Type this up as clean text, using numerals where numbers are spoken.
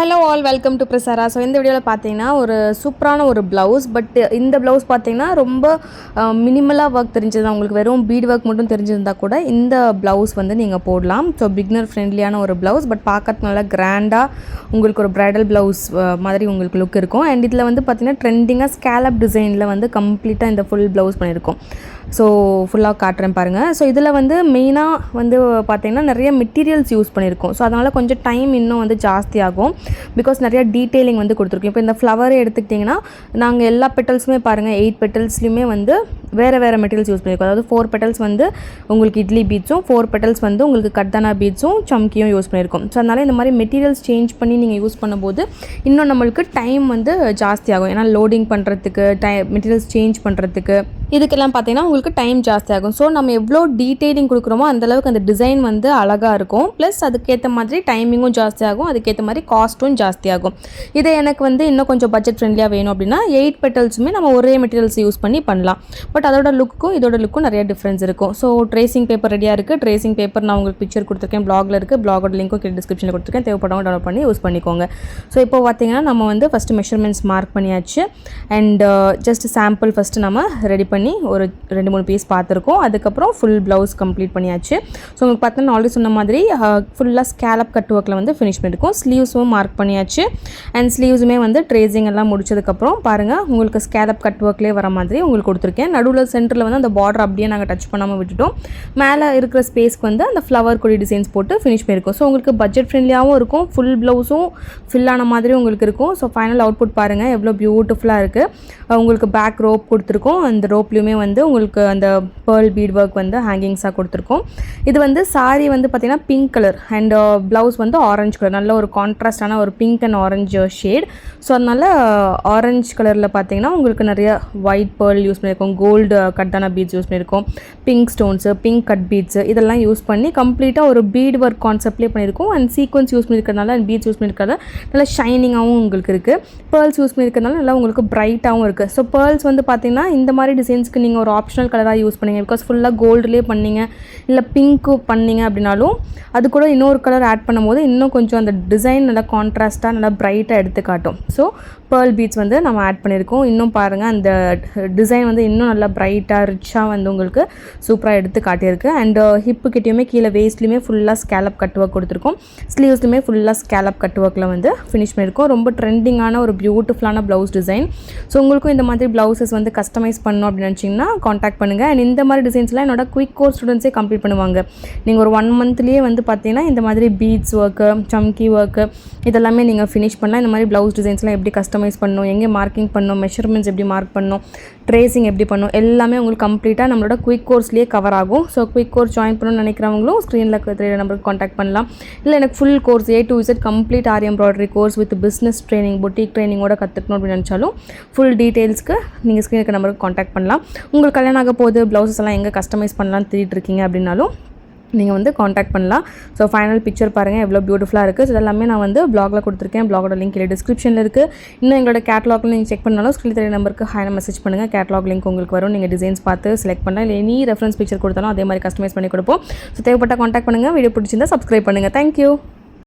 Hello all welcome to Prasara. So இந்த வீடியோவில் பார்த்தீங்கன்னா ஒரு சூப்பரான ஒரு ப்ளவுஸ். பட் இந்த ப்ளவுஸ் பார்த்தீங்கன்னா ரொம்ப மினிமலாக ஒர்க் தெரிஞ்சிருந்தா, உங்களுக்கு வெறும் பீட் ஒர்க் மட்டும் தெரிஞ்சிருந்தால் கூட இந்த ப்ளவுஸ் வந்து நீங்கள் போடலாம். ஸோ பிகினர் ஃப்ரெண்ட்லியான ஒரு ப்ளவுஸ், பட் பார்க்கறதுக்கு நல்லா கிராண்டாக உங்களுக்கு ஒரு ப்ரைடல் ப்ளவுஸ் மாதிரி உங்களுக்கு லுக் இருக்கும். அண்ட் இதில் வந்து பார்த்தீங்கன்னா ட்ரெண்டிங்காக ஸ்கேலப் டிசைனில் வந்து கம்ப்ளீட்டாக இந்த ஃபுல் ப்ளவுஸ் பண்ணியிருக்கோம். ஸோ ஃபுல்லாக காட்டுறேன் பாருங்கள். ஸோ இதில் வந்து மெயினாக வந்து பார்த்திங்கன்னா நிறைய மெட்டீரியல்ஸ் யூஸ் பண்ணியிருக்கோம். ஸோ அதனால் கொஞ்சம் டைம் இன்னும் வந்து ஜாஸ்தியாகும். பிகாஸ் நிறையா டீட்டெயிலிங் வந்து கொடுத்துருக்கோம். இப்போ இந்த ஃப்ளவரே எடுத்துக்கிட்டிங்கன்னா நாங்கள் எல்லா பெட்டல்ஸுமே பாருங்கள் 8 பெட்டல்ஸ்லையுமே வந்து வேறு மெட்டீரியல்ஸ் யூஸ் பண்ணியிருக்கோம். அதாவது 4 பெட்டல்ஸ் வந்து உங்களுக்கு இட்லி பீட்ஸும், 4 பெட்டல்ஸ் வந்து உங்களுக்கு கர்தானா பீட்ஸும் சம்கியும் யூஸ் பண்ணியிருக்கோம். ஸோ அதனால் இந்த மாதிரி மெட்டீரியல்ஸ் சேஞ்ச் பண்ணி நீங்கள் யூஸ் பண்ணும்போது இன்னும் நம்மளுக்கு டைம் வந்து ஜாஸ்தியாகும். ஏன்னா லோடிங் பண்ணுறதுக்கு மெட்டீரியல்ஸ் சேஞ்ச் பண்ணுறதுக்கு இதுக்கெல்லாம் பார்த்தீங்கன்னா உங்களுக்கு டைம் ஜாஸ்தியாகும். ஸோ நம்ம எவ்வளோ டீட்டெயிலிங் கொடுக்குறோமோ அந்தளவுக்கு அந்த டிசைன் வந்து அழகாக இருக்கும். ப்ளஸ் அதுக்கேற்ற மாதிரி டைமிங்கும் ஜாஸ்தியாகும், அதுக்கேற்ற மாதிரி காஸ்ட்டும் ஜாஸ்தியாகும். இதை எனக்கு வந்து இன்னும் கொஞ்சம் பட்ஜெட் ஃப்ரெண்ட்லியாக வேணும் அப்படின்னா 8 பெட்டல்ஸுமே நம்ம ஒரே மெட்டீரியல்ஸ் யூஸ் பண்ணலாம். பட் அதோட லுக்கும் இதோட லுக்கும் நிறைய டிஃப்ரென்ஸ் இருக்கும். ஸோ ட்ரேசிங் பேப்பர் ரெடியாக இருக்குது. ட்ரேசிங் பேப்பர் நான் உங்களுக்கு பிக்சர் கொடுத்துருக்கேன், பிளாகில் இருக்குது. பிளாகோட லிங்க்கும் கீழே டிஸ்கிரிப்ஷனில் கொடுத்துருக்கேன், தேவைப்பட்டவங்க டவுன்லோட் பண்ணி யூஸ் பண்ணிக்கோங்க. ஸோ இப்போ பார்த்தீங்கன்னா நம்ம வந்து ஃபஸ்ட்டு மெஷர்மெண்ட்ஸ் மார்க் பண்ணியாச்சு. அண்ட் ஜஸ்ட் சாம்பிள் ஃபஸ்ட்டு நம்ம ரெடி பண்ணி ஒரு 2-3 பீஸ் பார்த்துருக்கோம். அதுக்கப்புறம் ஃபுல் ப்ளவுஸ் கம்ப்ளீட் பண்ணியாச்சு. ஸோ உங்களுக்கு பார்த்தீங்கன்னா ஆல்ரெடி சொன்ன மாதிரி ஃபுல்லாக ஸ்கேலப் கட் ஒர்க்கில் வந்து ஃபினிஷ் பண்ணியிருக்கோம். ஸ்லீவ்ஸும் மார்க் பண்ணியாச்சு. அண்ட் ஸ்லீவ்ஸுமே வந்து ட்ரேசிங் எல்லாம் முடிச்சதுக்கப்புறம் பாருங்கள் உங்களுக்கு ஸ்கேலப் கட் ஒர்க்லேயே வர மாதிரி உங்களுக்கு கொடுத்துருக்கேன். நடுவில் சென்டரில் வந்து அந்த பார்டர் அப்படியே நாங்கள் டச் பண்ணாமல் விட்டுட்டோம். மேலே இருக்கிற ஸ்பேஸ்க்கு வந்து அந்த ஃப்ளவர் கொடி டிசைன்ஸ் போட்டு ஃபினிஷ் பண்ணியிருக்கோம். ஸோ உங்களுக்கு பட்ஜெட் ஃப்ரெண்ட்லியாகவும் இருக்கும், ஃபுல் ப்ளவுஸும் ஃபில்லான மாதிரி உங்களுக்கு இருக்கும். ஸோ ஃபைனல் அவுட்புட் பாருங்கள் எவ்வளோ பியூட்டிஃபுல்லாக இருக்குது. உங்களுக்கு பேக் ரோப் கொடுத்துருக்கோம். அந்த ரோப்லேயுமே வந்து உங்களுக்கு அந்த பேர்ல் பீட் ஒர்க் வந்து ஹேங்கிங்ஸாக கொடுத்துருக்கோம். இது வந்து சாரி வந்து பார்த்திங்கன்னா பிங்க் கலர் அண்ட் ப்ளவுஸ் வந்து ஆரஞ்சு கலர், நல்ல ஒரு கான்ட்ராஸ்டான ஒரு pink and orange shade. So அதனால் ஆரஞ்சு கலரில் பார்த்தீங்கன்னா உங்களுக்கு நிறைய ஒயிட் பேர்ல் யூஸ் பண்ணியிருக்கோம், கோல்டு கட்டான பீட்ஸ் யூஸ் பண்ணியிருக்கோம், pink stones, pink cut beads இதெல்லாம் யூஸ் பண்ணி கம்ப்ளீட்டாக ஒரு பீட் ஒர்க் கான்செப்ட்லேயே பண்ணியிருக்கோம். அண்ட் சீக்வன்ஸ் யூஸ் பண்ணியிருக்கிறதுனால அண்ட் பீட்ஸ் யூஸ் பண்ணியிருக்கிறதுனால நல்லா ஷைனிங்காகவும் உங்களுக்கு இருக்குது. பேர்ல்ஸ் யூஸ் பண்ணியிருக்கிறதுனால நல்லா உங்களுக்கு பிரைட்டாகவும் இருக்குது. ஸோ பேர்ல்ஸ் வந்து பார்த்திங்கன்னா இந்த மாதிரி டிசைன்ஸ்க்கு நீங்கள் ஒரு ஆப்ஷனல் கலராக யூஸ் பண்ணிங்க. பிகாஸ் ஃபுல்லாக கோல்டுலேயே பண்ணிங்க இல்லை பிங்க்கு பண்ணிங்க அப்படின்னாலும் அது கூட இன்னொரு கலர் ஆட் பண்ணும்போது இன்னும் கொஞ்சம் அந்த டிசைன் நல்லா கான்ட்ராஸ்ட்டாக நல்லா பிரைட்டாக எடுத்து காட்டும். ஸோ பேர்ல் பீட்ஸ் வந்து நம்ம ஆட் பண்ணியிருக்கோம். இன்னும் பாருங்கள் அந்த டிசைன் வந்து இன்னும் நல்லா பிரைட்டாக ரிச்சாக வந்து உங்களுக்கு சூப்பராக எடுத்து காட்டியிருக்கு. அண்ட் ஹிப்பு கிட்டேயுமே கீழே வேஸ்ட்லேயுமே ஃபுல்லாக ஸ்கேலப் கட் ஒர்க் கொடுத்துருக்கோம். ஸ்லீவ்ஸ்லையுமே ஃபுல்லாக ஸ்கேலப் கட் ஒர்க்கில் வந்து ஃபினிஷ் பண்ணியிருக்கோம். ரொம்ப ட்ரெண்டிங்கான ஒரு பியூட்டிஃபுல்லான ப்ளவுஸ் டிசைன். ஸோ உங்களுக்கும் இந்த மாதிரி ப்ளவுசஸ் வந்து கஸ்டமைஸ் பண்ணணும் அப்படின்னு நினச்சிங்கன்னா காண்டாக்ட் பண்ணுங்கள். அண்ட் இந்த மாதிரி டிசைன்ஸ்லாம் என்னோட குயிக் கோர்ஸ் ஸ்டூடெண்ட்ஸே கம்ப்ளீட் பண்ணுவாங்க. நீங்கள் ஒரு 1 மந்த்லேயே வந்து பார்த்தீங்கன்னா இந்த மாதிரி பீட்ஸ் ஒர்க்கு, சம்கி ஒர்க்கு இதெல்லாமே நீங்கள் ஃபினிஷ் பண்ணலாம். இந்த மாதிரி ப்ளவுஸ் டிசைன்ஸ்லாம் எப்படி கஸ்டமைஸ் பண்ணணும், எங்கே மார்க்கிங் பண்ணணும், மெஷர்மெண்ட்ஸ் எப்படி மார்க் பண்ணணும், ட்ரேசிங் எப்படி பண்ணணும் எல்லாமே உங்களுக்கு கம்ப்ளீட்டாக நம்மளோட குயிக் கோர்ஸ்லேயே கவர் ஆகும். ஸோ குயிக் கோர்ஸ் ஜாயின் பண்ணணும்னு நினைக்கிறவங்களும் ஸ்க்ரீனில் இருக்கிற நம்பருக்கு காண்டாக்ட் பண்ணலாம். இல்லை எனக்கு full course A to Z complete Aari embroidery course with business training, boutique ட்ரைனிங்கோட கற்றுக்கணும் அப்படின்னு நினச்சாலும் ஃபுல் டீட்டெயில்ஸ்க்கு நீங்கள் ஸ்க்ரீன் இருக்கிற நம்பருக்கு காண்டாக்ட் பண்ணலாம். உங்களுக்கு கல்யாணம் ஆக போது ப்ளவுசஸ் எல்லாம் எங்கே கஸ்டமைஸ் பண்ணலாம்னு தேடிட்டு இருக்கீங்க அப்படின்னாலும் நீங்கள் வந்து காண்டாக்ட் பண்ணலாம். ஸோ ஃபைனல் பிக்சர் பாருங்கள் எவ்வளோ பியூட்டிஃபுல்லாக இருக்குது. ஸோ இதெல்லாமே நான் வந்து பிளாகில் கொடுத்துருக்கேன். பிளாகோட லிங்க் இல்லை டிஸ்கிரிப்ஷனில் இருக்குது. இன்னும் எங்களோட கேட்லாகில் நீங்கள் செக் பண்ணாலும் ஸ்க்ரீன் தெரிய நம்பருக்கு ஹாய் மெசேஜ் பண்ணுங்கள். கேட்லாக் லிங்க் உங்களுக்கு வரும். நீங்கள் டிசைன்ஸ் பார்த்து செலக்ட் பண்ணலாம். இல்லை எனி ரெஃபரன்ஸ் பிக்சர் கொடுத்தாலும் அதே மாதிரி கஸ்டமைஸ் பண்ணி கொடுப்போம். ஸோ தேவைப்பட்ட காண்டாக்ட் பண்ணுங்கள். வீடியோ பிடிச்சிருந்தா சப்ஸ்கிரைப் பண்ணுங்கள். தேங்க்யூ.